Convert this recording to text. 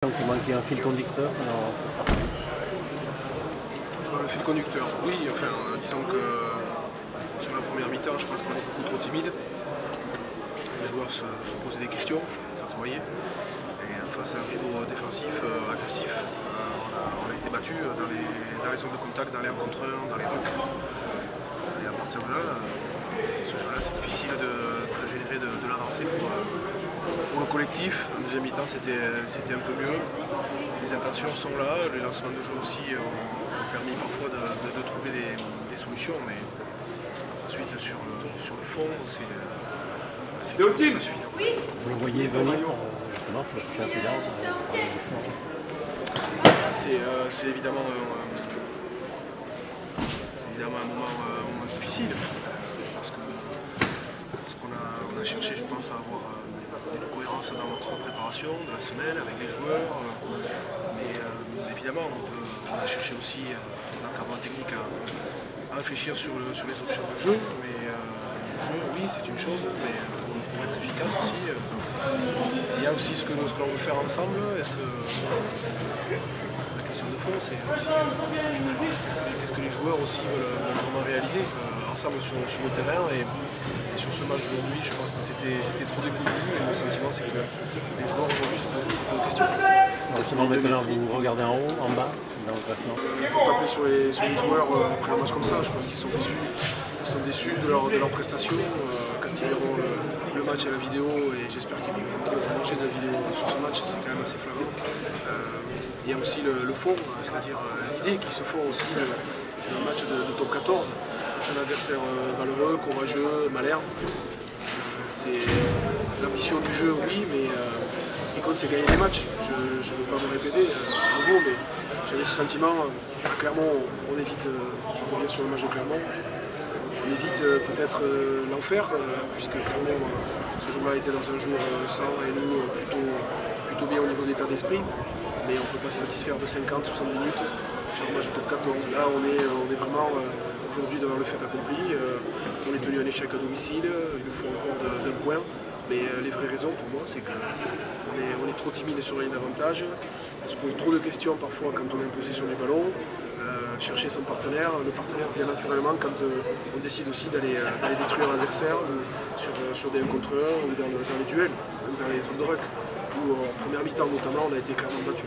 Donc il manquait un fil conducteur. Le fil conducteur, oui, enfin, disons que sur la première mi-temps, je pense qu'on est beaucoup trop timide. Les joueurs se posaient des questions, ça se voyait. Et face à un rideau défensif, agressif, on a été battu dans les zones de contact, dans les 1 contre 1, dans les rucks. Et à partir de là, ce jeu-là, c'est difficile de générer de l'avancée pour le collectif. En deuxième mi-temps, c'était un peu mieux. Les intentions sont là, les lancements de jeu aussi ont permis parfois de trouver des solutions, mais ensuite sur le fond, c'est pas suffisant. Vous le voyez venir, justement, cet incident. C'est évidemment un moment difficile, parce qu'on a cherché, je pense, à avoir une cohérence dans notre préparation de la semaine avec les joueurs, mais évidemment on a cherché aussi l'encadrement technique à réfléchir sur les options de jeu, mais le jeu, oui, c'est une chose, mais pour être efficace aussi, il y a aussi ce que l'on veut faire ensemble. Est-ce que la question de fond, c'est aussi qu'est-ce que les joueurs aussi veulent vraiment réaliser ensemble sur le terrain, et sur ce match d'aujourd'hui, je pense que c'était trop décousu, et mon sentiment, c'est que les joueurs aujourd'hui se posent beaucoup de questions. Justement, maintenant, vous regardez en haut, en bas, dans le classement. Pour taper sur les joueurs après un match comme ça, je pense qu'ils sont déçus. Ils sont déçus de leur prestation. Quand ils verront le match à la vidéo, et j'espère qu'ils vont manger de la vidéo sur ce match, c'est quand même assez flagrant. Il y a aussi le fond, c'est-à-dire l'idée qu'ils se font aussi d'un match de top 14. C'est un adversaire valeureux, courageux, malherbe. C'est l'ambition du jeu, oui, mais ce qui compte, c'est gagner des matchs. Je ne veux pas me répéter à nouveau, mais j'avais ce sentiment. À Clermont, on évite, je reviens sur le match de Clermont, on évite peut-être l'enfer, puisque Clermont, ce jour-là, était dans un jour sans, et nous, plutôt bien au niveau d'état d'esprit. Mais on ne peut pas se satisfaire de 50-60 minutes sur un match de top 14. Là, on est vraiment aujourd'hui devant le fait accompli. On est tenu un échec à domicile, il nous faut encore d'un point. Mais les vraies raisons pour moi, c'est qu'on est trop timide sur la ligne d'avantage. On se pose trop de questions parfois quand on est en possession du ballon. Chercher son partenaire, le partenaire vient naturellement quand on décide aussi d'aller détruire l'adversaire sur des 1 contre 1 ou dans les duels, même dans les zones de ruck, où en première mi-temps notamment on a été clairement battu.